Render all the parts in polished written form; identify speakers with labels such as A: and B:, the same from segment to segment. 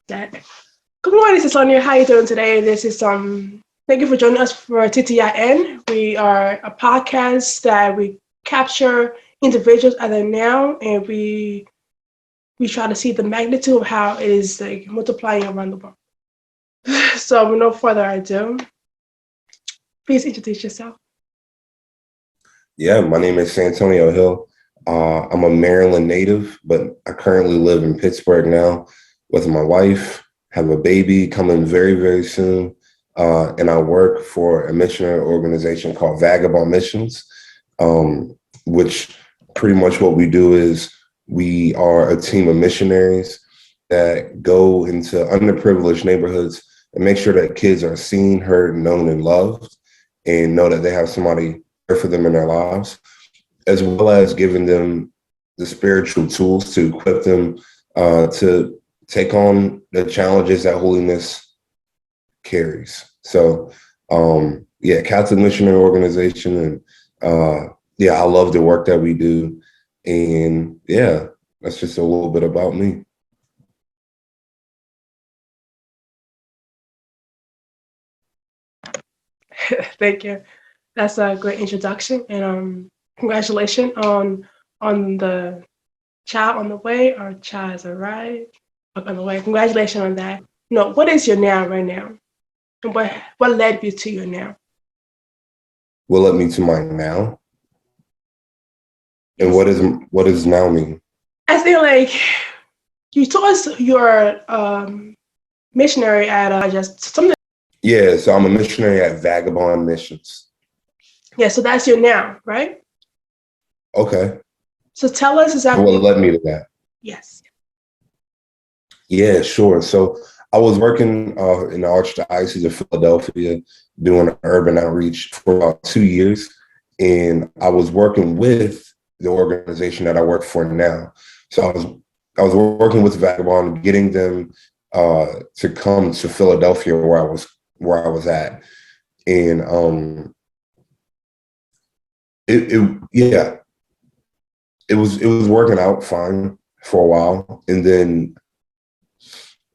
A: That. Good morning, Santonio. How are you doing today? Thank you for joining us for TTIN. We are a podcast that we capture individuals at their now, and we try to see the magnitude of how it is like multiplying around the world. So, with no further ado, please introduce yourself.
B: Yeah, my name is Santonio Hill. I'm a Maryland native, but I currently live in Pittsburgh now with my wife, have a baby coming very, very soon. And I work for a missionary organization called Vagabond Missions, which pretty much what we do is we are a team of missionaries that go into underprivileged neighborhoods and make sure that kids are seen, heard, known, and loved, and know that they have somebody there for them in their lives, as well as giving them the spiritual tools to equip them to take on the challenges that holiness carries. So, yeah, Catholic Missionary Organization, and yeah, I love the work that we do, and yeah, that's just a little bit about me.
A: Thank you. That's a great introduction, and congratulations on the child on the way, or child has arrived on the way. Congratulations on that. No, what is your now right now? And what led you to your now?
B: What led me to my now, and
A: Yes.
B: what does now mean?
A: I feel like you told us you're missionary at just something.
B: Yeah, so I'm a missionary at Vagabond Missions.
A: Yeah, so that's your now, right?
B: Okay.
A: So tell us
B: So what
A: exactly.
B: led me to that?
A: Yes.
B: Yeah, sure. So I was working in the Archdiocese of Philadelphia doing urban outreach for about 2 years. And I was working with the organization that I work for now. So I was working with Vagabond, getting them to come to Philadelphia where I was at. And yeah, it was working out fine for a while. And then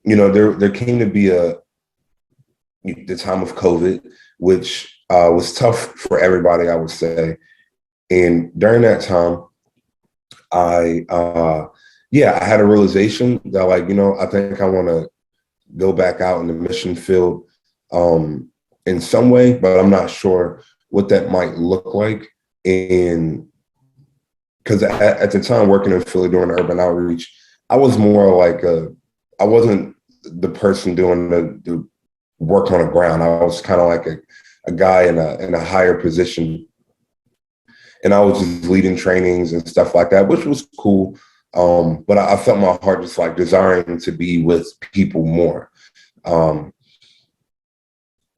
B: there came to be the time of COVID, which was tough for everybody, I would say. And during that time, I yeah, I had a realization that, like, I think I want to go back out in the mission field in some way, but I'm not sure what that might look like. And because at the time working in Philly doing urban outreach, I was more like I wasn't the person doing the work on the ground. I was kind of like a guy in a higher position, and I was just leading trainings and stuff like that, which was cool. But I felt my heart just like desiring to be with people more. Um,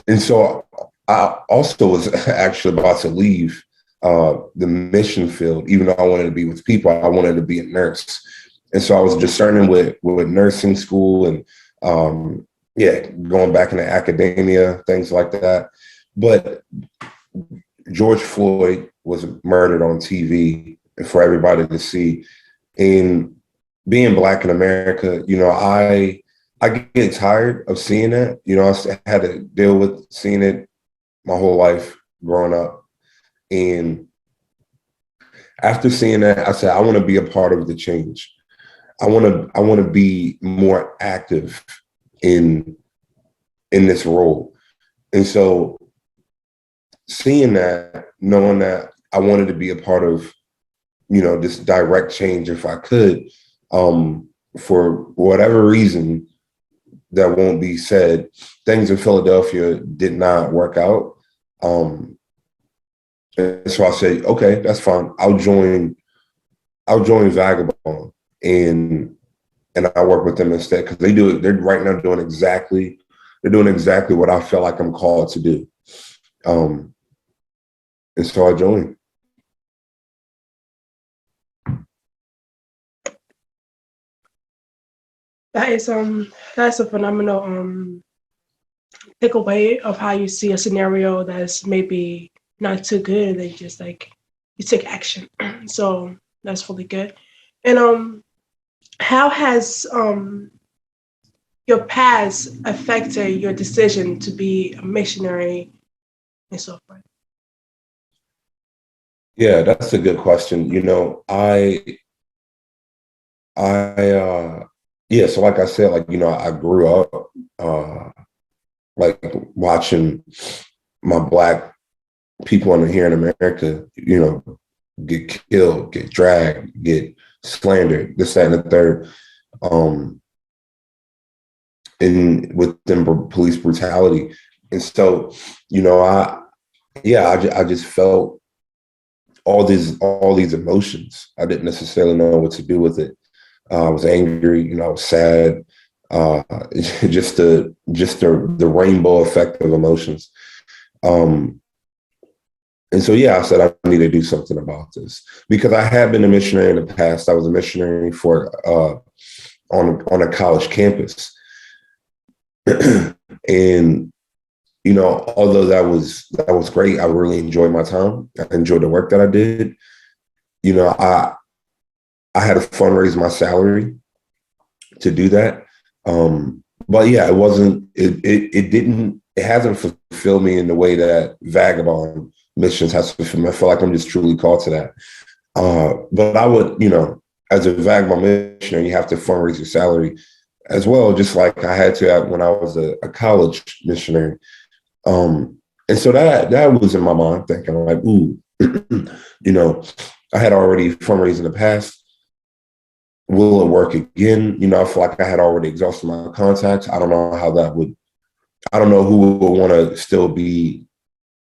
B: and so I also was actually about to leave the mission field, even though I wanted to be with people. I wanted to be a nurse, and so I was discerning with nursing school and yeah, going back into academia, things like that. But George Floyd was murdered on TV for everybody to see. And being Black in America, I get tired of seeing that. I had to deal with seeing it my whole life growing up. And after seeing that, I said, I want to be a part of the change. I want to be more active in this role. And so seeing that, knowing that I wanted to be a part of, this direct change if I could, for whatever reason that won't be said, things in Philadelphia did not work out. And so I said, okay, that's fine. I'll join Vagabond and I work with them instead, because they do it. They're right now doing exactly what I felt like I'm called to do. Um, and so I joined.
A: That is that's a phenomenal takeaway of how you see a scenario that's maybe not too good, and then just like you take action. So that's really good. And how has your past affected your decision to be a missionary and so forth?
B: Yeah, that's a good question. Yeah, so like I said, like, I grew up uh, like watching my Black people here in America, get killed, get dragged, get slandered, this, that, and the third. Um, in within police brutality. And so, I just felt all these emotions. I didn't necessarily know what to do with it. I was angry, I was sad, uh, just the rainbow effect of emotions. Um, and so, I said I need to do something about this because I had been a missionary in the past. I was a missionary for on a college campus, and although that was great, I really enjoyed my time. I enjoyed the work that I did. You know, I I had to fundraise my salary to do that. But yeah, it wasn't. It didn't. It hasn't fulfilled me in the way that Vagabond Missions has fulfilled me. I feel like I'm just truly called to that. But I would, as a Vagabond missionary, you have to fundraise your salary as well, just like I had to when I was a college missionary. And so that was in my mind, thinking like, ooh, you know, I had already fundraised in the past. Will it work again? I feel like I had already exhausted my contacts. I don't know how that would. I don't know who would want to still be,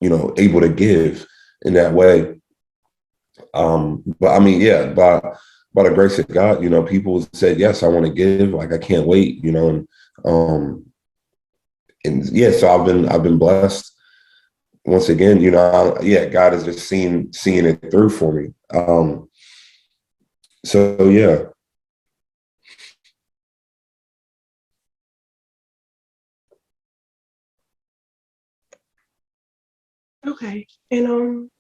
B: able to give in that way. But I mean, yeah, by the grace of God, people said yes, I want to give. Like I can't wait, um, and yeah, so I've been blessed once again, God is just seeing it through for me. So yeah.
A: Okay. And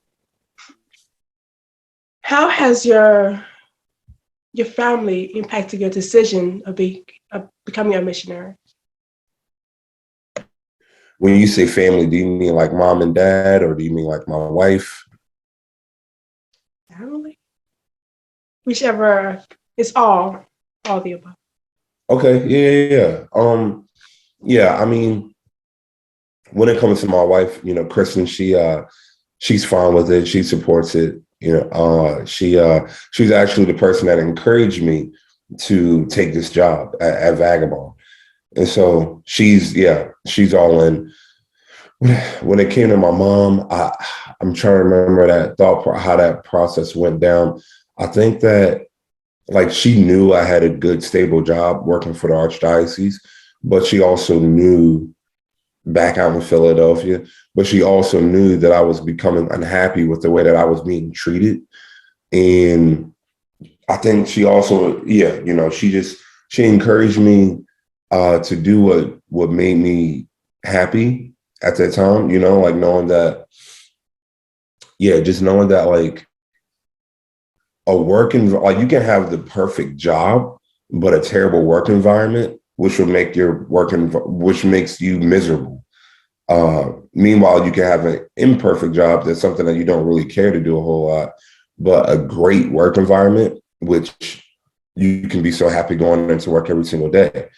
A: how has your family impacted your decision of becoming a missionary?
B: When you say family, do you mean like mom and dad, or do you mean like my wife?
A: Family? Whichever. It's all the above.
B: Okay, yeah. Yeah. I mean, when it comes to my wife, Kristen, she's fine with it. She supports it. She's actually the person that encouraged me to take this job at Vagabond. And so she's all in. When it came to my mom, I'm trying to remember how that process went down. I think that like she knew I had a good stable job working for the archdiocese, but she also knew back out in Philadelphia, but she also knew that I was becoming unhappy with the way that I was being treated. And I think she also, she encouraged me to do what made me happy at that time, like knowing that, just knowing that like like you can have the perfect job, but a terrible work environment, which will make which makes you miserable. Meanwhile, you can have an imperfect job that's something that you don't really care to do a whole lot, but a great work environment, which you can be so happy going into work every single day.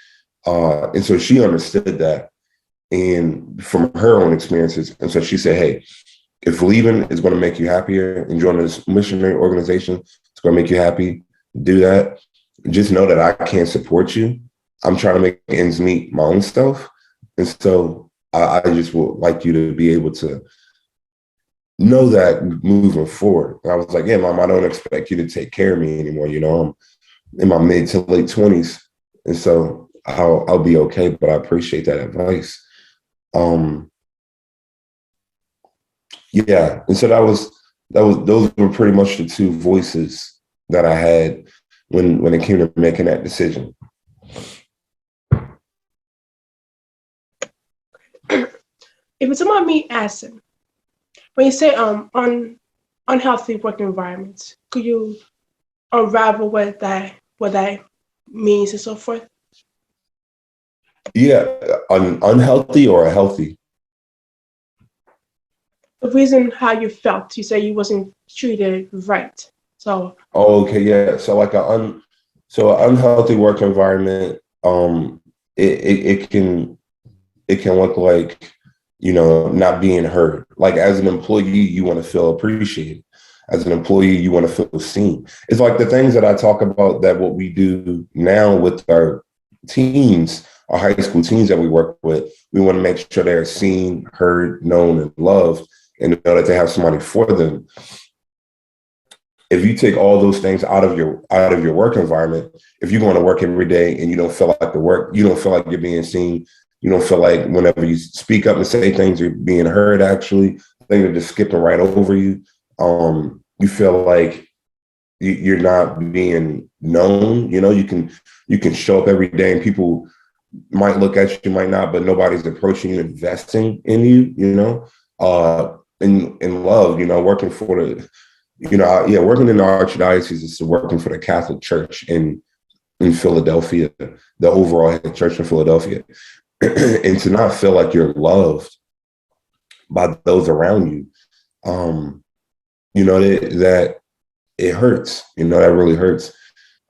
B: And so she understood that, and from her own experiences. And so she said, hey, if leaving is going to make you happier and joining this missionary organization, it's going to make you happy, do that. Just know that I can't support you. I'm trying to make ends meet my own stuff. And so I just would like you to be able to know that moving forward. And I was like, yeah, mom, I don't expect you to take care of me anymore. I'm in my mid to late 20s. And so I'll be okay, but I appreciate that advice. Um, yeah. And so those were pretty much the two voices that I had when it came to making that decision.
A: If it's about me asking, when you say unhealthy work environments, could you unravel what that means and so forth?
B: Yeah, unhealthy or a healthy?
A: The reason how you felt, you say you wasn't treated right. So,
B: Oh, okay, yeah. So like so an unhealthy work environment, it can look like, not being heard. Like as an employee, you want to feel appreciated. As an employee, you want to feel seen. It's like the things that I talk about, that what we do now with our teens, our high school teens that we work with, we want to make sure they're seen, heard, known, and loved, and know that they have somebody for them. If you take all those things out of your work environment, if you're going to work every day and you don't feel like you don't feel like you're being seen, you don't feel like whenever you speak up and say things, you're being heard. Actually, things are just skipping right over you. You feel like you're not being known. You can show up every day and people might look at you, might not, but nobody's approaching you, investing in you. In love. Working for the working in the Archdiocese is working for the Catholic Church in Philadelphia, the overall head church in Philadelphia, and to not feel like you're loved by those around you, that it hurts. That really hurts.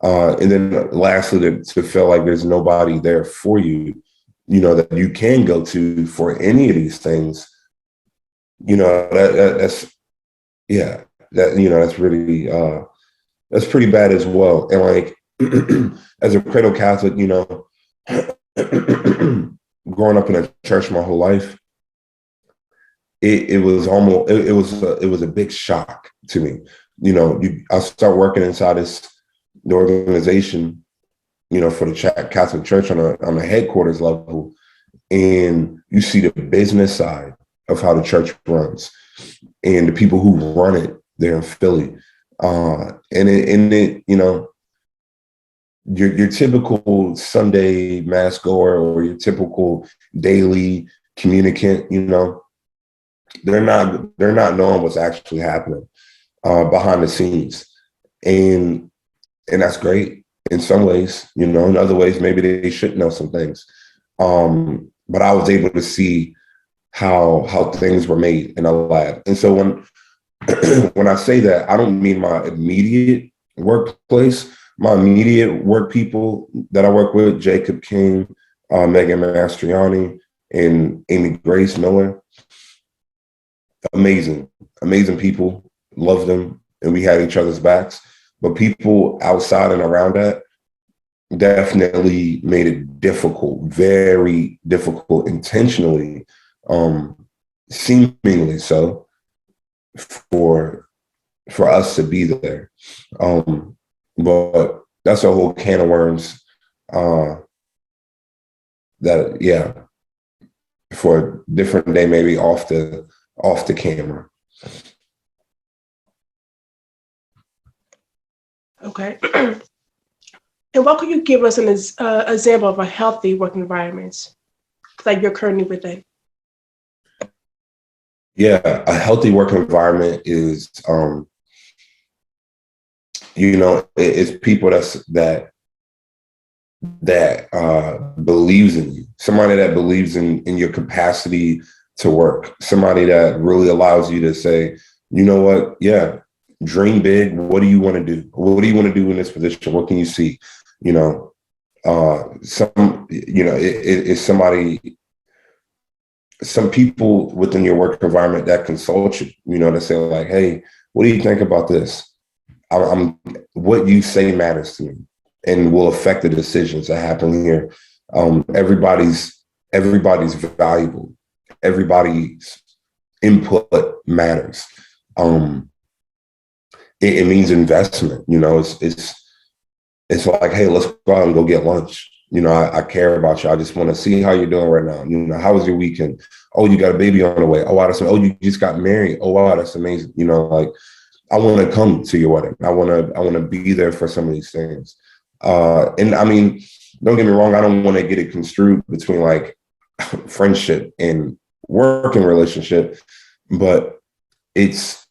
B: And then lastly, to feel like there's nobody there for you, that you can go to for any of these things. That's yeah, that's really that's pretty bad as well. And like as a cradle Catholic, growing up in a church my whole life, it was almost it was a big shock to me. I start working inside the organization, for the Catholic Church on a headquarters level, and you see the business side of how the church runs and the people who run it there in Philly. Your typical Sunday mass goer or your typical daily communicant, they're not knowing what's actually happening behind the scenes, and that's great in some ways. In other ways, maybe they should know some things. But I was able to see how things were made in a lab, and so when I say that, I don't mean my immediate workplace. My immediate work people that I work with, Jacob King, Megan Mastriani, and Amy Grace Miller, amazing, amazing people, love them, and we had each other's backs. But people outside and around that definitely made it difficult, very difficult, intentionally, seemingly so, for us to be there. But that's a whole can of worms. That for a different day, maybe off the camera.
A: okay. And what could you give us an example of a healthy work environment that you're currently within?
B: Yeah, a healthy work environment is, it's people that believes in you, somebody that believes in your capacity to work, somebody that really allows you to say, you know what, yeah, dream big. What do you want to do? What do you want to do in this position? What can you see? It's somebody, some people within your work environment that consult you, that say like, hey, what do you think about this? What you say matters to me and will affect the decisions that happen here. Everybody's valuable. Everybody's input matters. It means investment. It's like, hey, let's go out and go get lunch. I care about you. I just want to see how you're doing right now. How was your weekend? Oh, you got a baby on the way. Oh, wow, you just got married. Oh, wow, that's amazing. Like, I want to come to your wedding. I want to be there for some of these things. And I mean, don't get me wrong. I don't want to get it construed between like friendship and working relationship, but it's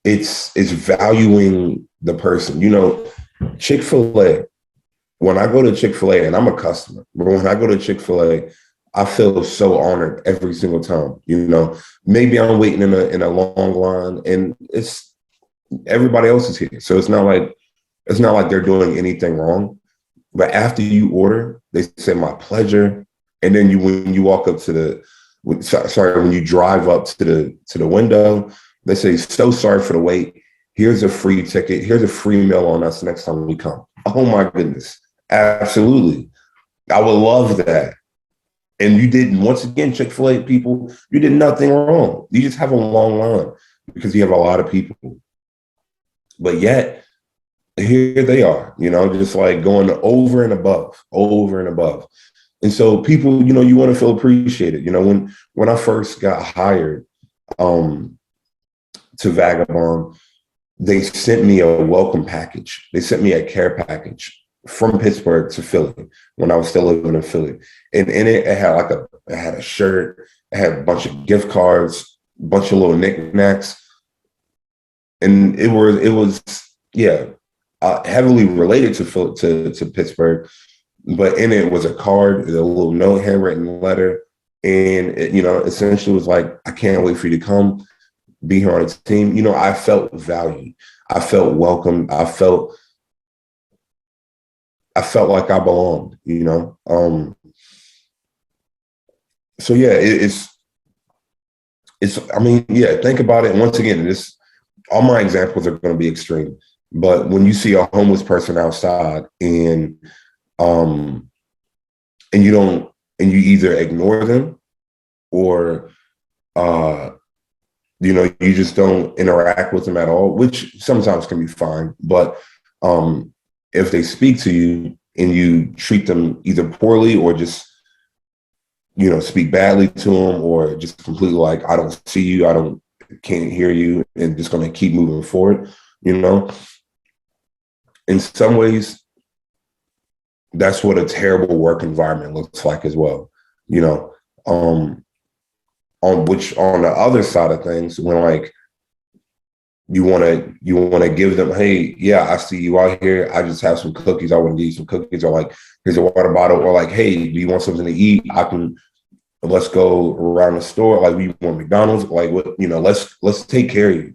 B: valuing the person. Chick-fil-A, when I go to Chick-fil-A, and I'm a customer, but when I go to Chick-fil-A, I feel so honored every single time. Maybe I'm waiting in a long line, and it's everybody else is here, so it's not like they're doing anything wrong. But after you order, they say my pleasure, and then when you walk up to when you drive up to the window, they say, so sorry for the wait. Here's a free ticket. Here's a free meal on us next time we come. Oh my goodness. Absolutely. I would love that. And you did, once again, Chick-fil-A people, you did nothing wrong. You just have a long line because you have a lot of people. But yet, here they are, just like going over and above. And so people, you want to feel appreciated. When I first got hired to Vagabond, they sent me a welcome package. They sent me a care package from Pittsburgh to Philly when I was still living in Philly. And in it had it had a shirt, it had a bunch of gift cards, a bunch of little knickknacks. And it was heavily related to Pittsburgh, but in it was a card, a little note, handwritten letter. And it, essentially was like, I can't wait for you to come be here on a team. I felt valued. I felt welcome. I felt like I belonged, So yeah, think about it. And once again, all my examples are going to be extreme, but when you see a homeless person outside and you either ignore them or, you just don't interact with them at all, which sometimes can be fine. But if they speak to you and you treat them either poorly or just, speak badly to them, or just completely like, I don't see you, can't hear you, and just going to keep moving forward, in some ways, that's what a terrible work environment looks like as well, on the other side of things, when like you want to give them, hey, yeah, I see you out here, I just have some cookies, I want to give you some cookies, or like, here's a water bottle, or like, hey, do you want something to eat? Let's go around the store, like, we want McDonald's, like, what, let's take care of you.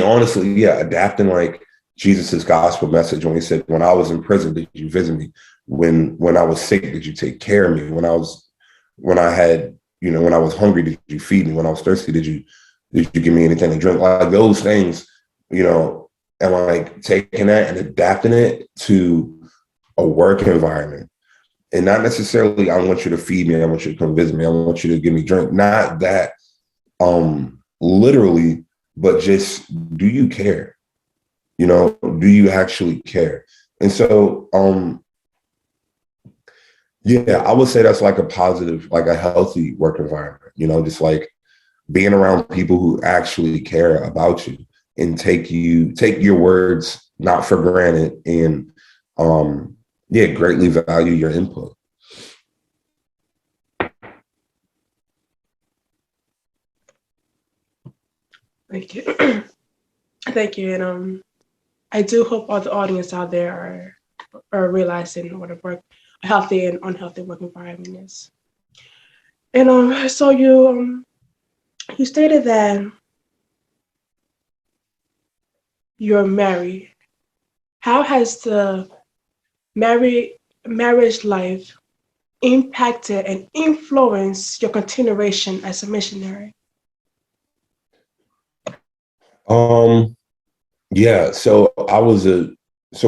B: Honestly, yeah, adapting like Jesus's gospel message when he said, when I was in prison, did you visit me? When I was sick, did you take care of me? When I was hungry, did you feed me? When I was thirsty, did you give me anything to drink? Like those things, and like taking that and adapting it to a work environment. And not necessarily, I want you to feed me, I want you to come visit me, I want you to give me drink. Not that literally, but just, do you care? Do you actually care? And so, I would say that's like a positive, like a healthy work environment, just like being around people who actually care about you and take your words not for granted, and greatly value your input.
A: Thank you. Thank you. And I do hope all the audience out there are realizing what a healthy and unhealthy work environment is. And so you stated that you're married. How has the marriage life impacted and influenced your continuation as a missionary?
B: So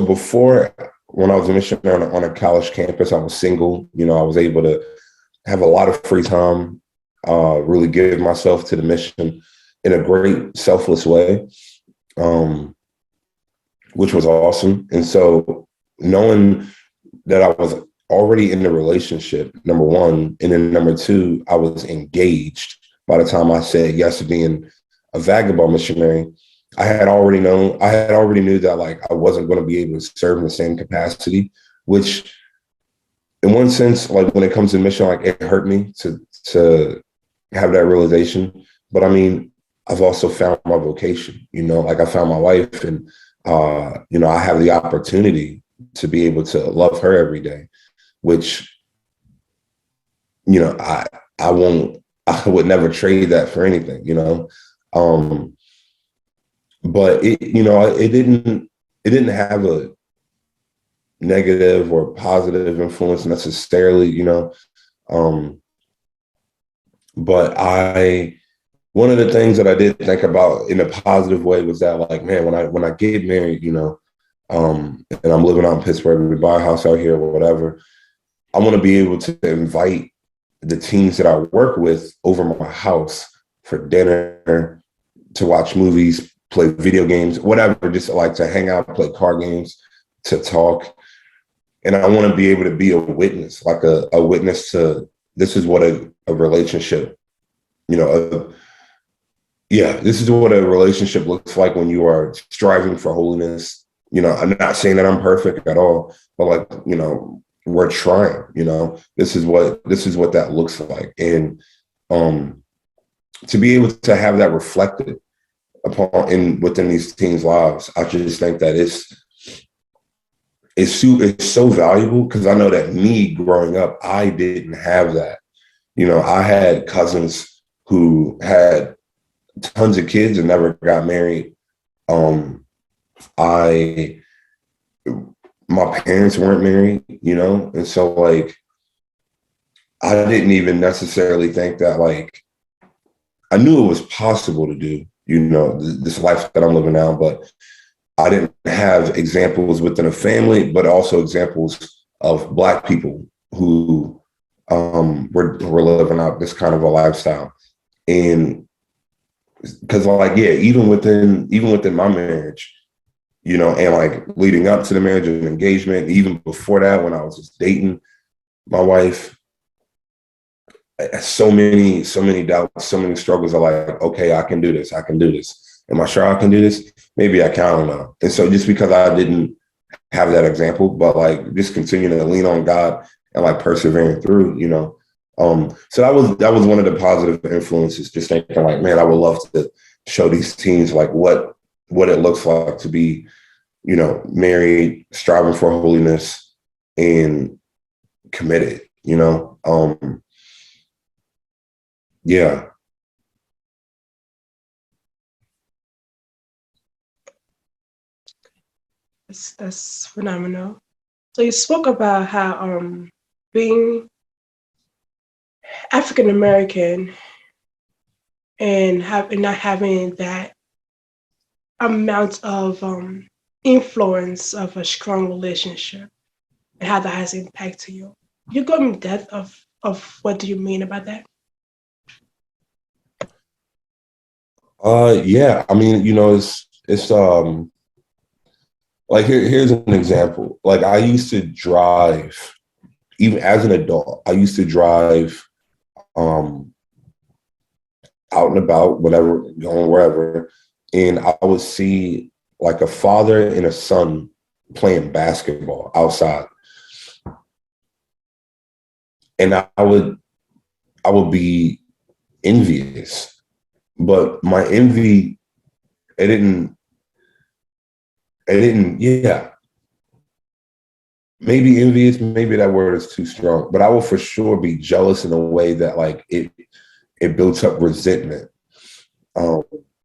B: before, when I was a missionary on a college campus, I was single. I was able to have a lot of free time, really give myself to the mission in a great selfless way, which was awesome. And so knowing that I was already in the relationship, number one, and then number two, I was engaged by the time I said yes to being a Vagabond missionary. I had already knew that like I wasn't going to be able to serve in the same capacity, which in one sense, like when it comes to mission, like it hurt me to have that realization. But I mean, I've also found my vocation, like I found my wife, and I have the opportunity to be able to love her every day, which, I won't, I would never trade that for anything, but it didn't have a negative or positive influence necessarily, um, but one of the things that I did think about in a positive way was that, like, man, when I get married, and I'm living out in Pittsburgh, we buy a house out here or whatever, I want to be able to invite the teens that I work with over my house for dinner, to watch movies, play video games, whatever, just like to hang out, play card games, to talk. And I want to be able to be a witness, like a witness to, this is what a relationship, this is what a relationship looks like when you are striving for holiness. I'm not saying that I'm perfect at all, but, like, we're trying, this is what that looks like. And to be able to have that reflected upon within these teens' lives, I just think that it's so valuable, because I know that me growing up, I didn't have that. I had cousins who had tons of kids and never got married. My parents weren't married, and so, like, I didn't even necessarily think that, like, I knew it was possible to do, this life that I'm living now, but I didn't have examples within a family, but also examples of Black people who were living out this kind of a lifestyle. And because, like, yeah, even within my marriage, and, like, leading up to the marriage and engagement, even before that, when I was just dating my wife, so many doubts, so many struggles are like, okay, I can do this. Am I sure I can do this? Maybe I can, I don't know. And so, just because I didn't have that example, but, like, just continuing to lean on God and, like, persevering through, so that was one of the positive influences, just thinking, like, man, I would love to show these teens, like, what it looks like to be, married, striving for holiness, and committed, yeah.
A: That's phenomenal. So you spoke about how being African American and not having that amount of influence of a strong relationship, and how that has impacted you. You go in depth of what do you mean about that?
B: Yeah. I mean, it's like, here's an example. Like, I used to drive, even as an adult, I used to drive um out and about, whatever, going wherever, and I would see, like, a father and a son playing basketball outside, and I would be envious, but my envy, it didn't, yeah, maybe envious, maybe that word is too strong, but I will for sure be jealous in a way that, like, it builds up resentment. Um,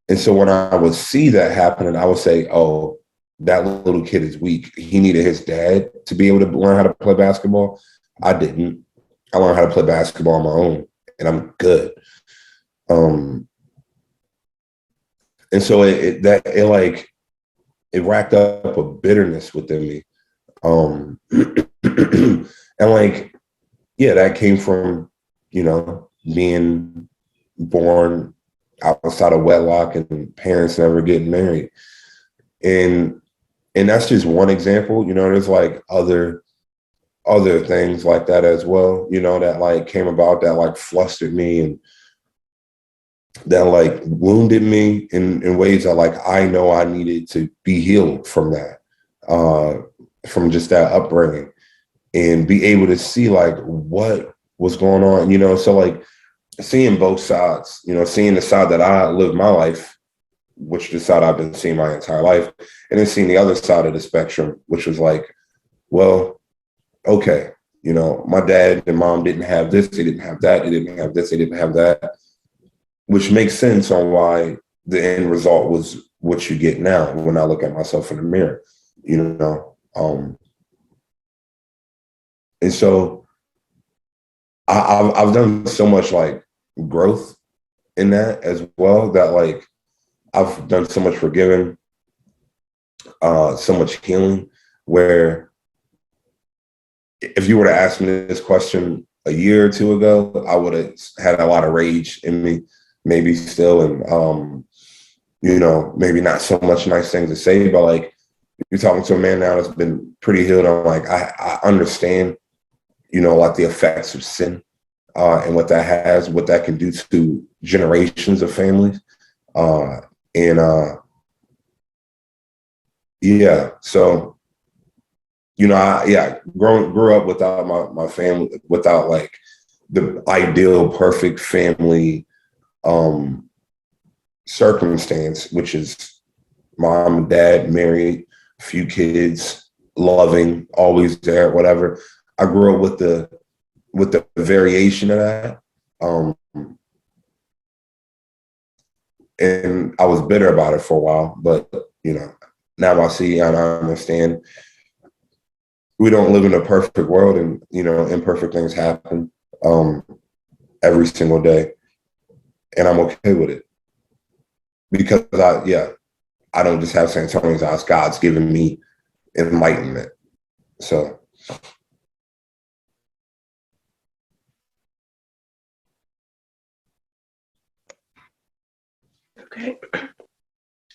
B: and so when I would see that happening, I would say, oh, that little kid is weak. He needed his dad to be able to learn how to play basketball. I didn't. I learned how to play basketball on my own, and I'm good. Um, and so it racked up a bitterness within me. And, like, yeah, that came from, being born outside of wedlock and parents never getting married. And that's just one example. There's, like, other things like that as well, that, like, came about, that, like, flustered me, and that, like, wounded me in ways that, like, I know I needed to be healed from that, from just that upbringing, and be able to see, like, what was going on, so, like, seeing both sides, seeing the side that I lived my life, which is the side I've been seeing my entire life, and then seeing the other side of the spectrum, which was like, well, okay, you know, my dad and mom didn't have this, they didn't have that, they didn't have this, they didn't have that, which makes sense on why the end result was what you get now when I look at myself in the mirror, you know. And so I've done so much like growth in that as well, that like I've done so much forgiving, so much healing, where if you were to ask me this question a year or two ago, I would have had a lot of rage in me, maybe still, and you know, maybe not so much nice things to say, but like you're talking to a man now that's been pretty healed. I'm like, I understand, you know, like the effects of sin, and what that can do to generations of families. Yeah, so, you know, grew up without my family, without like the ideal perfect family circumstance, which is mom and dad, married, few kids, loving, always there, whatever. I grew up with the variation of that. And I was bitter about it for a while, but you know, now I see and I understand we don't live in a perfect world, and you know, imperfect things happen every single day, and I'm okay with it because I don't just have Santonio's eyes. God's given me enlightenment. So.
A: Okay.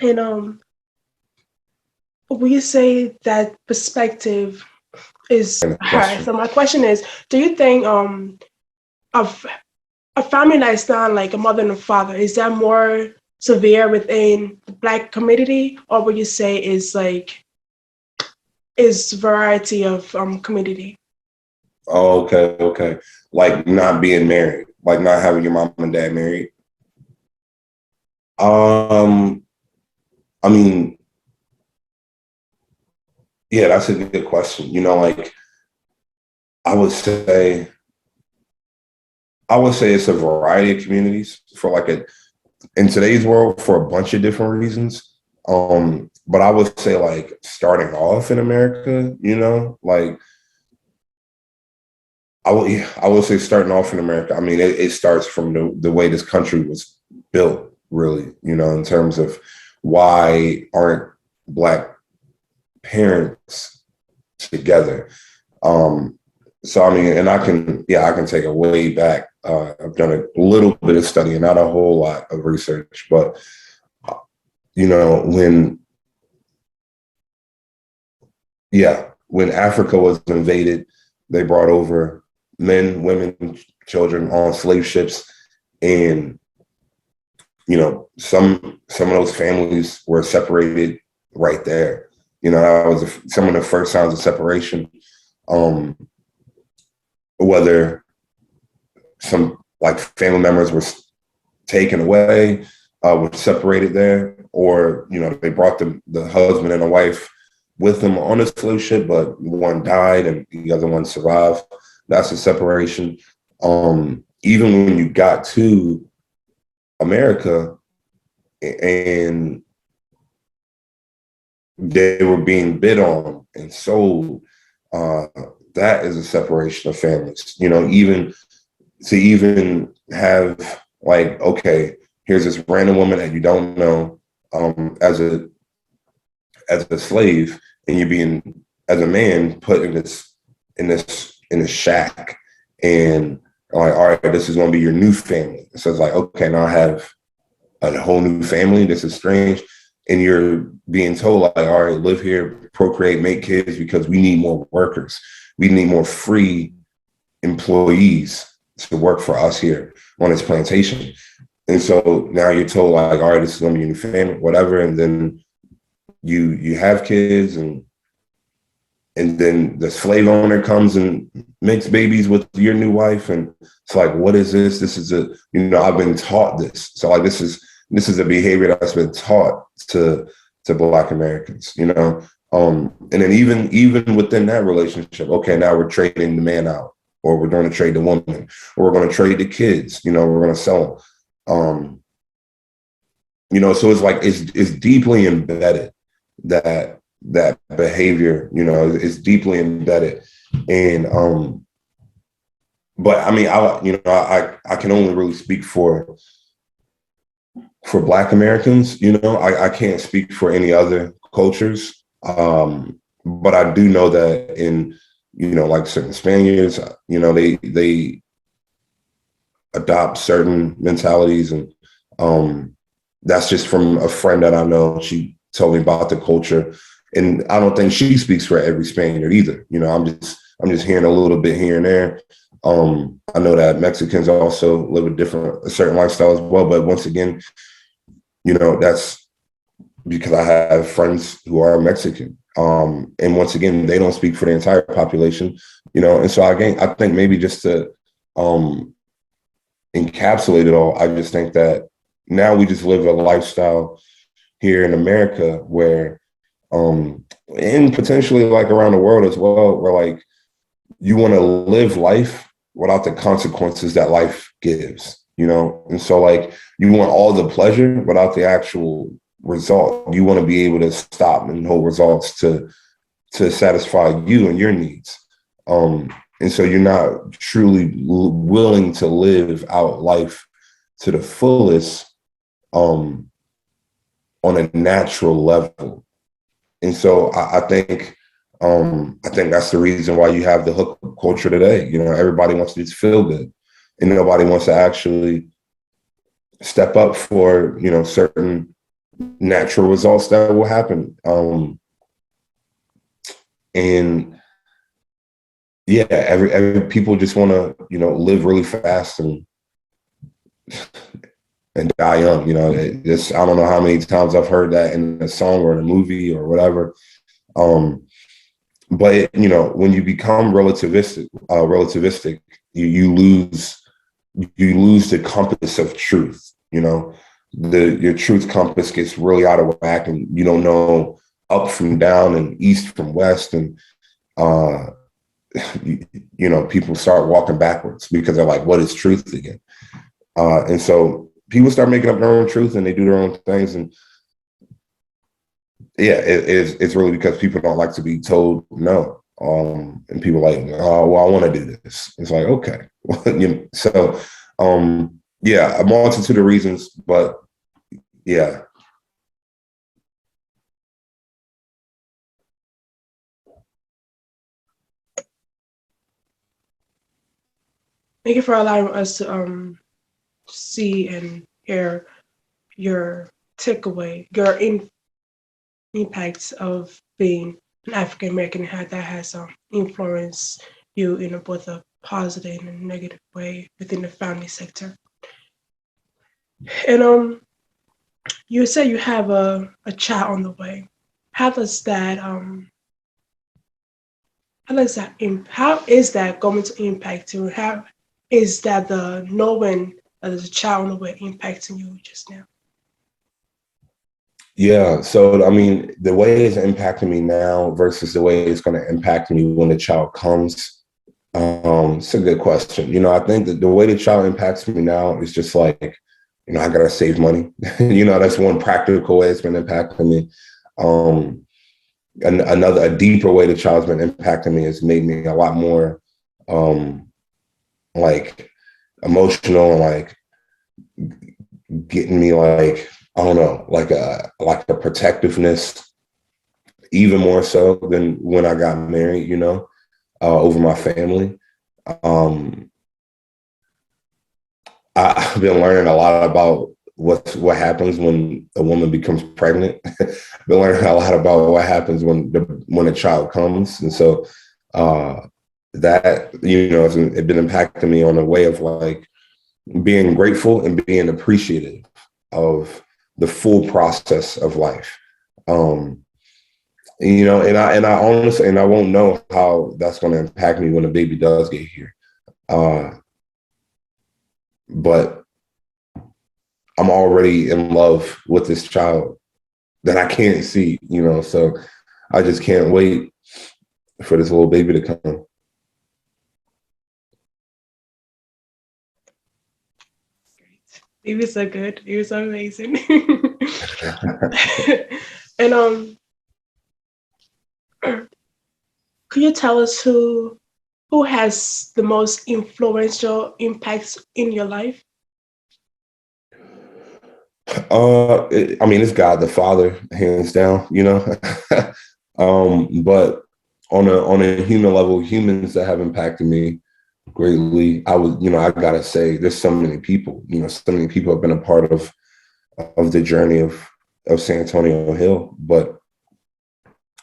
A: And we say that perspective is hard. So my question is, do you think of a family that is not like a mother and a father, is that more severe within the Black community, or would you say is variety of community?
B: Oh, okay. Like not being married, like not having your mom and dad married. I mean, yeah, that's a good question. You know, like I would say it's a variety of communities for like in today's world for a bunch of different reasons. But I would say like starting off in America, you know, like I will say starting off in America. I mean, it starts from the way this country was built, really, you know, in terms of why aren't Black parents together. So I mean, and I can take it way back. I've done a little bit of studying, not a whole lot of research, but you know, when Africa was invaded, they brought over men, women, children on slave ships, and you know, some of those families were separated right there. You know, that was some of the first signs of separation. Whether some like family members were taken away, were separated there, or you know, they brought the husband and the wife with them on a slave ship, but one died and the other one survived. That's a separation. Even when you got to America and they were being bid on and sold, that is a separation of families. You know, even have like, okay, here's this random woman that you don't know, as a slave, and you're being, as a man, put in this shack, and like, all right, this is going to be your new family. So it's like, okay, now I have a whole new family. This is strange. And you're being told like, all right, live here, procreate, make kids, because we need more workers. We need more free employees to work for us here on this plantation. And so now you're told like, all right, this is going to be your new family, whatever. And then you have kids, and then the slave owner comes and makes babies with your new wife. And it's like, what is this? This is I've been taught this. So like, this is this is a behavior that's been taught to Black Americans, you know. And then even within that relationship, okay, now we're trading the man out, or we're going to trade the woman, or we're going to trade the kids, you know, we're going to sell them. You know, so it's like it's deeply embedded, that behavior, you know, is deeply embedded. And but I mean, I can only really speak for Black Americans, you know. I can't speak for any other cultures. But I do know that in, you know, like certain Spaniards, you know, they adopt certain mentalities, and that's just from a friend that I know. She told me about the culture, and I don't think she speaks for every Spaniard either. You know, I'm just hearing a little bit here and there. I know that Mexicans also live a certain lifestyle as well, but once again, you know, that's because I have friends who are Mexican. And once again, they don't speak for the entire population, you know. And so I think maybe just to encapsulate it all, I just think that now we just live a lifestyle here in America where, and potentially like around the world as well, where like you want to live life without the consequences that life gives, you know? And so like you want all the pleasure without the actual result. You want to be able to stop and hold results to satisfy you and your needs. And so you're not truly willing to live out life to the fullest on a natural level. And so I think that's the reason why you have the hookup culture today. You know, everybody wants to just feel good, and nobody wants to actually step up for, you know, certain natural results that will happen. And yeah, every people just want to, you know, live really fast and die young. You know, I don't know how many times I've heard that in a song or in a movie or whatever. But you know, when you become relativistic, you lose the compass of truth. You know, your truth compass gets really out of whack, and you don't know up from down and east from west, and you know, people start walking backwards because they're like, what is truth again? And so people start making up their own truth, and they do their own things. And yeah, it's really because people don't like to be told no. And people are like, oh, well, I want to do this. It's like, okay. You know, so yeah, a multitude of reasons, but yeah.
A: Thank you for allowing us to see and hear your takeaway, your impacts of being an African American, how that has influenced you in both a positive and a negative way within the family sector. And you said you have a child on the way. How is that going to impact you? How is that the knowing that there's a child on the way impacting you just now?
B: Yeah. So, I mean, the way it's impacting me now versus the way it's going to impact me when the child comes. It's a good question. You know, I think that the way the child impacts me now is just like, you know, I got to save money. You know, that's one practical way it's been impacting me. And a deeper way the child's been impacting me has made me a lot more like emotional and like getting me like, I don't know, like a protectiveness, even more so than when I got married, you know, over my family. I've been learning a lot about what happens when a woman becomes pregnant. I've been learning a lot about what happens when a child comes, and so that, you know, it's been impacting me on a way of like being grateful and being appreciative of the full process of life. You know, and I honestly, and I won't know how that's going to impact me when the baby does get here. But I'm already in love with this child that I can't see, so I just can't wait for this little baby to come.
A: Babies are good. Babies are amazing. And could you tell us who has the most influential impacts in your life?
B: I mean, it's God the Father, hands down, but on a human level, humans that have impacted me greatly, I gotta say, there's so many people, so many people have been a part of the journey of Santonio Hill. But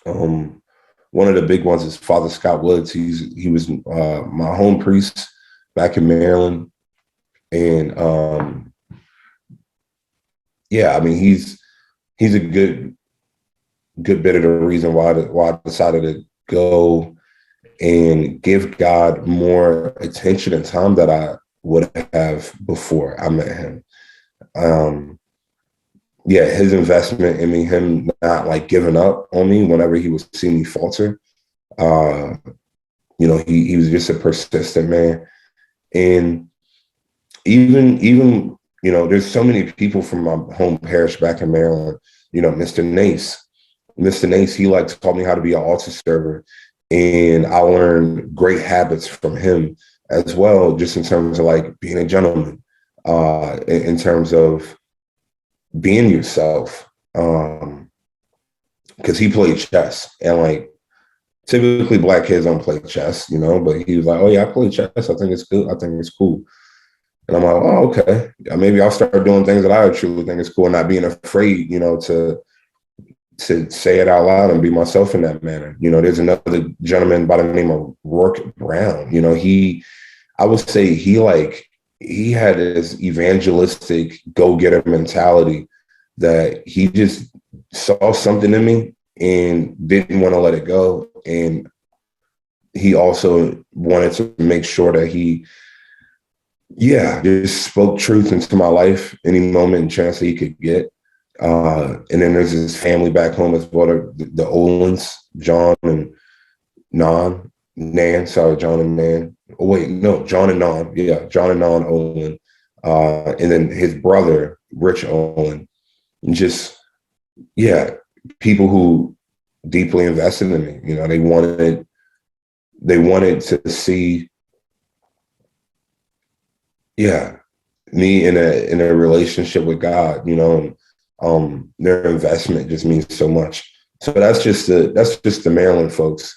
B: one of the big ones is Father Scott Woods. He was my home priest back in Maryland, and yeah, I mean, he's a good bit of the reason why I decided to go and give God more attention and time that I would have before I met him. Yeah, his investment in me, him not like giving up on me whenever he would see me falter. Uh, he was just a persistent man. And even, there's so many people from my home parish back in Maryland, Mr. Nace. Mr. Nace, he like taught me how to be an altar server. And I learned great habits from him as well, just in terms of like being a gentleman, in terms of being yourself. Because he played chess, and like typically Black kids don't play chess, but he was like, oh yeah, I play chess. I think it's good. I think it's cool. And I'm like, oh, okay. Yeah, maybe I'll start doing things that I truly think is cool and not being afraid, to say it out loud and be myself in that manner. There's another gentleman by the name of Rourke Brown. I would say he had this evangelistic go-getter mentality that he just saw something in me and didn't want to let it go. And he also wanted to make sure that he just spoke truth into my life any moment and chance that he could get. And then there's his family back home as well, the Olins, John and Nan, sorry, John and Nan. Oh, wait, no, John and Nan. Yeah, John and Nan Olin. And then his brother, Rich Olin. And just, people who deeply invested in me. They wanted to see, me in a relationship with God, and their investment just means so much. So that's just the Maryland folks.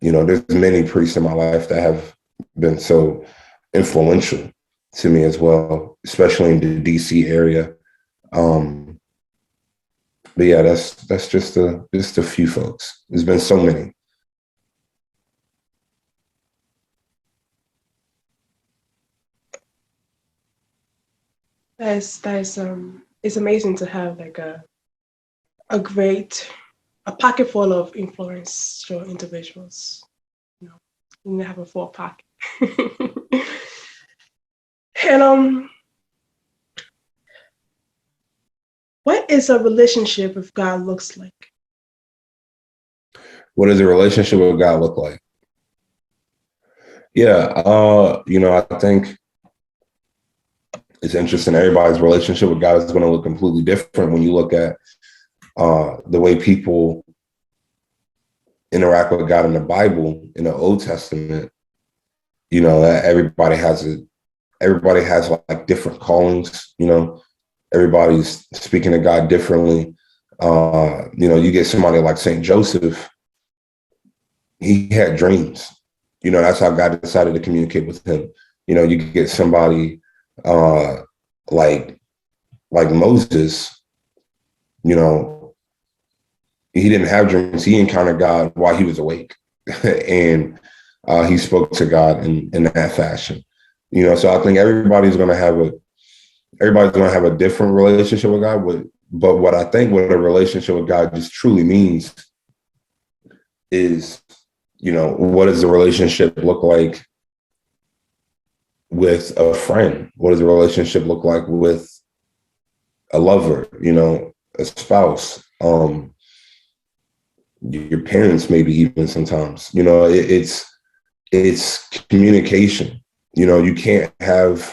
B: There's many priests in my life that have been so influential to me as well, especially in the DC area. But yeah, that's just a few folks. There's been so many.
A: It's amazing to have like a pocket full of influential individuals. You have a full pocket. And what is a relationship with God looks like?
B: What does a relationship with God look like? Yeah, I think it's interesting. Everybody's relationship with God is going to look completely different when you look at the way people interact with God in the Bible, in the Old Testament. That everybody has like different callings. Everybody's speaking to God differently. You get somebody like Saint Joseph. He had dreams. That's how God decided to communicate with him. You get somebody like Moses. He didn't have dreams. He encountered God while he was awake, and he spoke to God in that fashion. So I think everybody's going to have a different relationship with God. But what I think what a relationship with God just truly means is, what does the relationship look like with a friend? What does a relationship look like with a lover, a spouse, your parents, maybe even sometimes, it's communication. You can't have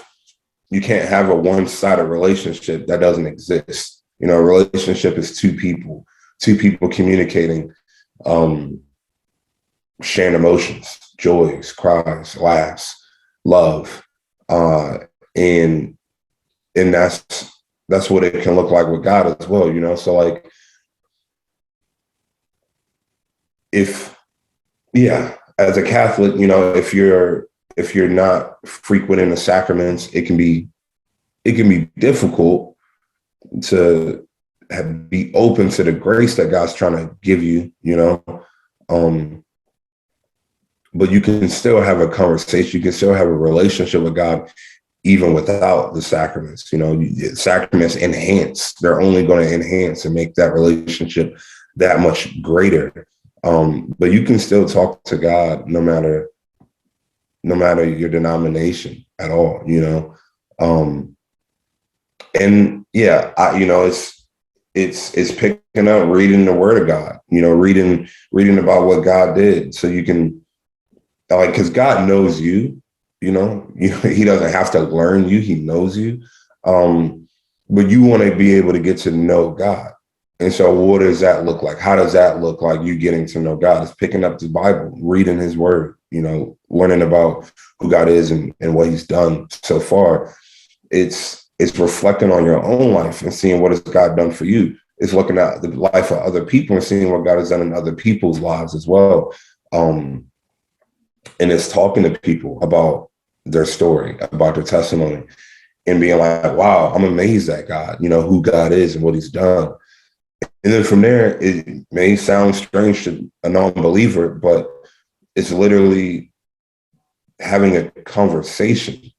B: a one-sided relationship that doesn't exist. A relationship is two people communicating, sharing emotions, joys, cries, laughs, love, and and that's what it can look like with God as well. So like, if as a Catholic, if you're not frequent in the sacraments, it can be difficult to be open to the grace that God's trying to give you, um, but you can still have a conversation. You can still have a relationship with God even without the sacraments. Sacraments enhance. They're only going to enhance and make that relationship that much greater. But you can still talk to God no matter your denomination at all. And yeah, it's picking up, reading the Word of God. Reading about what God did, so you can, like, because God knows you. He doesn't have to learn you; He knows you. But you want to be able to get to know God. And so what does that look like? How does that look like, you getting to know God? It's picking up the Bible, reading His Word, learning about who God is and what He's done so far. It's reflecting on your own life and seeing what has God done for you. It's looking at the life of other people and seeing what God has done in other people's lives as well. And it's talking to people about their story, about their testimony, and being like, wow, I'm amazed at God, who God is and what He's done. And then from there, it may sound strange to a non-believer, but it's literally having a conversation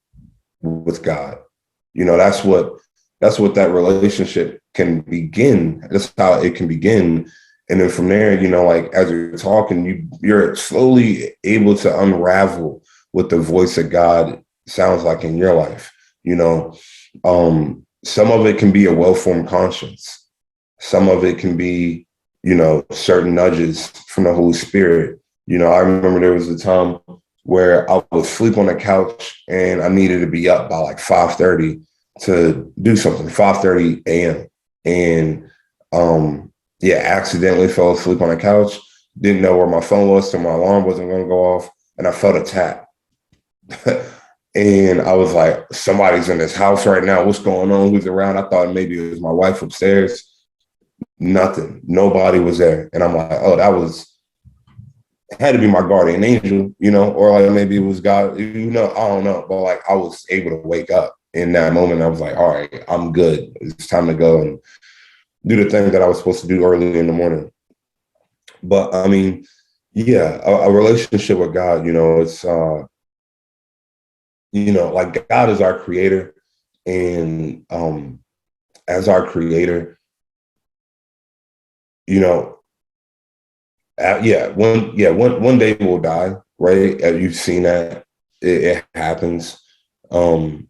B: with God. That's what that relationship can begin. That's how it can begin. And then from there, like, as you're talking, you're slowly able to unravel what the voice of God sounds like in your life. Some of it can be a well-formed conscience. Some of it can be, certain nudges from the Holy Spirit. I remember there was a time where I would sleep on the couch and I needed to be up by like 5:30 to do something, 5:30 a.m. And accidentally fell asleep on the couch, didn't know where my phone was, so my alarm wasn't going to go off. And I felt a tap. And I was like, somebody's in this house right now. What's going on? Who's around? I thought maybe it was my wife upstairs. Nothing. Nobody was there. And I'm like, oh, it had to be my guardian angel, or like maybe it was God, I don't know. But like, I was able to wake up in that moment. I was like, all right, I'm good. It's time to go and do the thing that I was supposed to do early in the morning. But I mean, yeah, a relationship with God, it's, like, God is our creator. And as our creator, you know, one day we'll die, right? You've seen that. It happens. And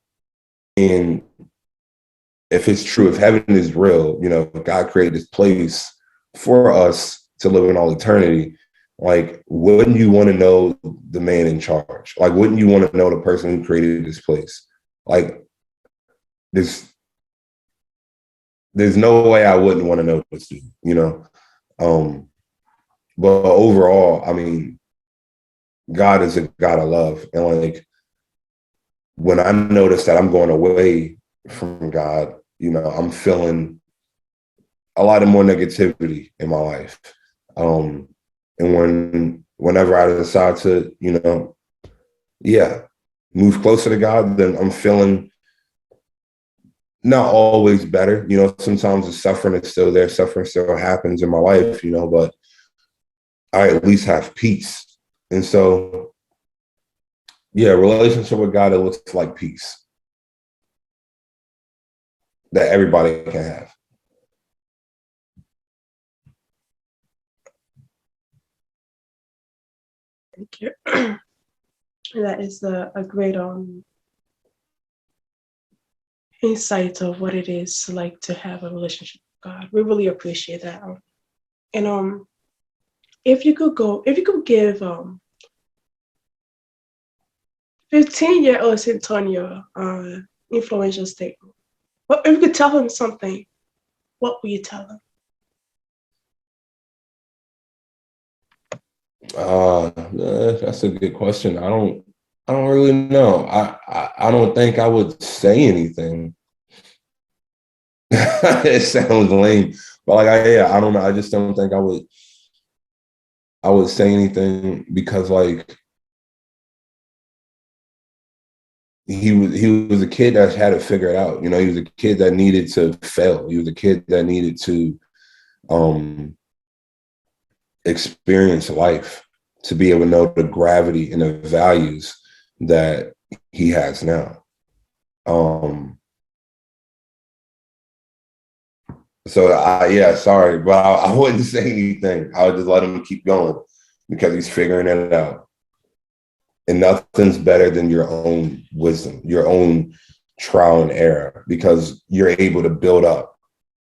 B: if it's true, if heaven is real, God created this place for us to live in all eternity. Like, wouldn't you want to know the man in charge? Like, wouldn't you want to know the person who created this place? Like, there's there's no way I wouldn't want to know this dude. Um, but overall, I mean, God is a God of love. And like, when I notice that I'm going away from God, I'm feeling a lot of more negativity in my life. And whenever I decide to, move closer to God, then I'm feeling not always better. Sometimes the suffering is still there. Suffering still happens in my life, but I at least have peace. And so, yeah, relationship with God, it looks like peace that everybody can have.
A: Thank you. That is a great insight of what it is like to have a relationship with God. We really appreciate that. And if you could give 15-year-old Santonio influential statement. What if you could tell him something? What would you tell him?
B: That's a good question. I don't really know. I don't think I would say anything. It sounds lame, but like I don't know. I just don't think I would say anything because like he was a kid that had to figure it out. You know, he was a kid that needed to fail. He was a kid that needed to um experience life to be able to know the gravity and the values that he has now. Yeah, sorry, but I wouldn't say anything. I would just let him keep going because he's figuring it out. And nothing's better than your own wisdom, your own trial and error, because you're able to build up,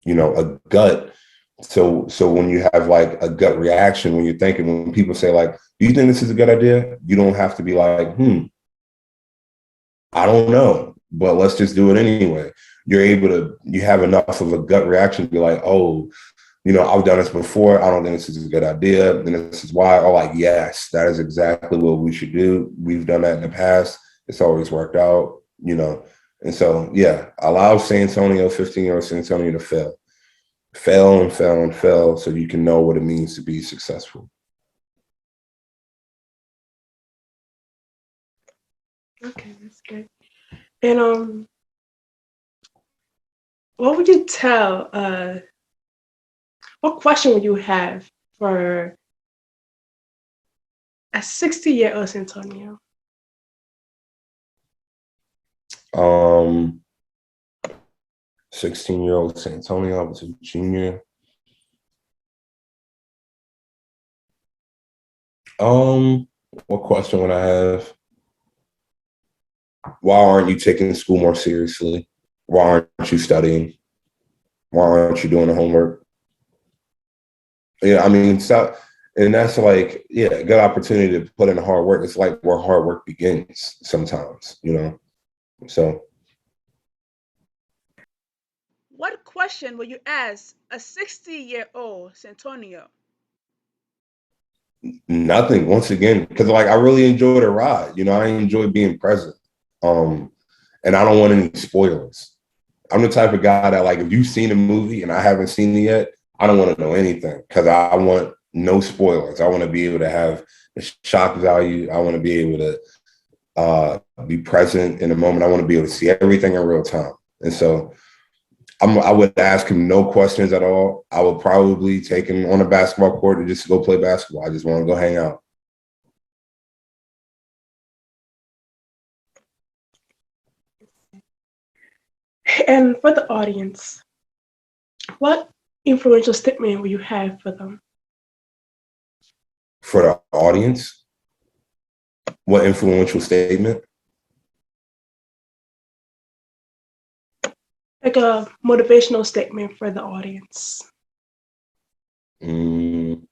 B: you know, a gut. So when you have like a gut reaction, when you're thinking, when people say like, do you think this is a good idea? You don't have to be like, I don't know, but let's just do it anyway. You have enough of a gut reaction to be like, oh, you know, I've done this before. I don't think this is a good idea. And this is why. Or like, yes, that is exactly what we should do. We've done that in the past. It's always worked out, you know. And so, yeah, allow San Antonio, 15-year-old San Antonio to fail. Fail and fail and fail so you can know what it means to be successful.
A: Okay, that's good. And what would you tell? What question would you have for a 60-year-old Santonio?
B: 16-year-old San Antonio, I was a junior. What question would I have? Why aren't you taking school more seriously? Why aren't you studying? Why aren't you doing the homework? Yeah, I mean, so, and that's like, yeah, a good opportunity to put in the hard work. It's like where hard work begins sometimes, you know? So
A: What question would you ask a 60-year-old Santonio?
B: nothing, once again, because like I really enjoy the ride. You know, I enjoy being present. Um, and I don't want any spoilers. I'm the type of guy that like if you've seen a movie and I haven't seen it yet, I don't want to know anything because I want no spoilers. I want to be able to have the shock value. I want to be able to be present in the moment. I want to be able to see everything in real time. And so I would ask him no questions at all. I would probably take him on a basketball court and just go play basketball. I just want to go hang out.
A: And for the audience, what influential statement will you have for them?
B: For the audience, what influential statement?
A: Like a motivational statement for the audience.
B: Mm,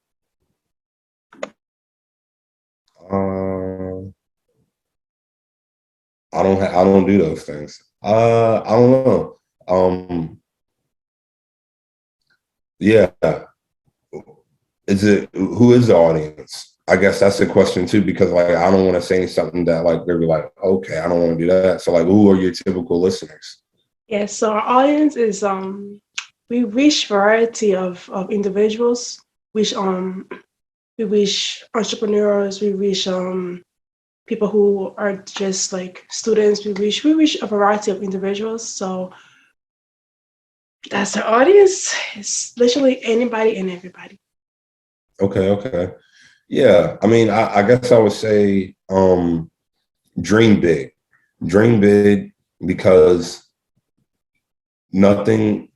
B: I don't do those things. I don't know. Yeah. Who is the audience? I guess that's the question too, because like I don't want to say something that like they'll be like, okay, I don't want to do that. So like, who are your typical listeners?
A: Yeah, so our audience is we reach variety of individuals, which we reach entrepreneurs, we reach people who are just like students, we reach a variety of individuals. So that's our audience. It's literally anybody and everybody.
B: Okay. Yeah. I mean, I guess I would say dream big. Dream big because nothing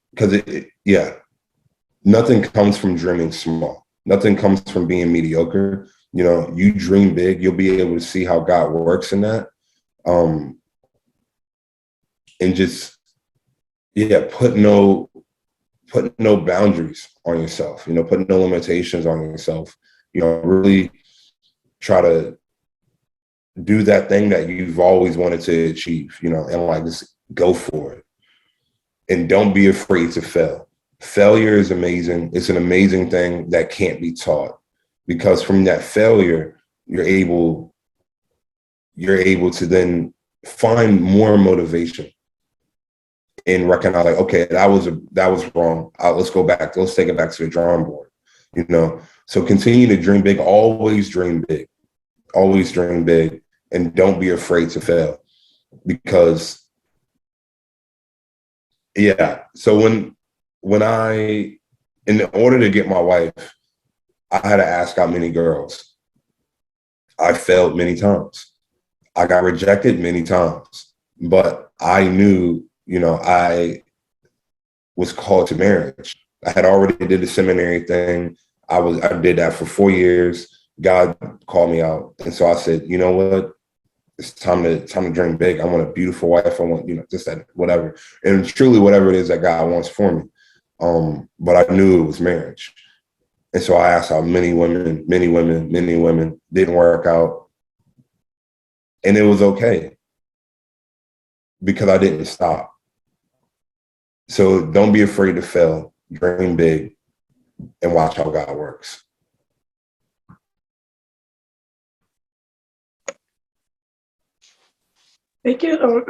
B: comes from dreaming small. Nothing comes from being mediocre. You know, you dream big, you'll be able to see how God works in that. And just yeah, put no boundaries on yourself, put no limitations on yourself, really try to do that thing that you've always wanted to achieve, and like just go for it. And don't be afraid to fail. Failure is amazing. It's an amazing thing that can't be taught, because from that failure, you're able to then find more motivation and recognize, like, okay, that was wrong. Let's go back. Let's take it back to the drawing board. So continue to dream big. Always dream big. Always dream big, and don't be afraid to fail. Because yeah, so in order to get my wife, I had to ask out many girls. I failed many times. I got rejected many times, but I knew, I was called to marriage. I had already did the seminary thing. I did that for 4 years. God called me out. And so I said, you know what? It's time to dream big. I want a beautiful wife. I want, just that, whatever. And truly whatever it is that God wants for me. But I knew it was marriage. And so I asked out many women, didn't work out. And it was okay, because I didn't stop. So don't be afraid to fail, dream big, and watch how God works.
A: Thank you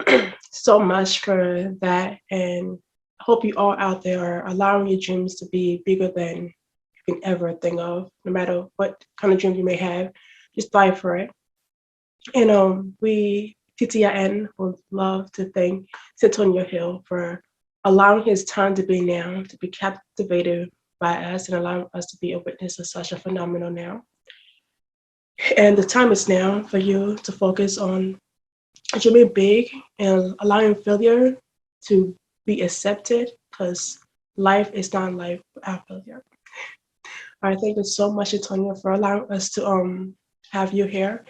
A: so much for that. And I hope you all out there are allowing your dreams to be bigger than you can ever think of, no matter what kind of dream you may have. Just fight for it. And we, TTIN, would love to thank Santonio Hill for allowing his time to be now, to be captivated by us and allowing us to be a witness of such a phenomenal now. And the time is now for you to focus on dreaming big and allowing failure to be accepted, because life is not life without failure. All right, thank you so much, Antonio, for allowing us to have you here.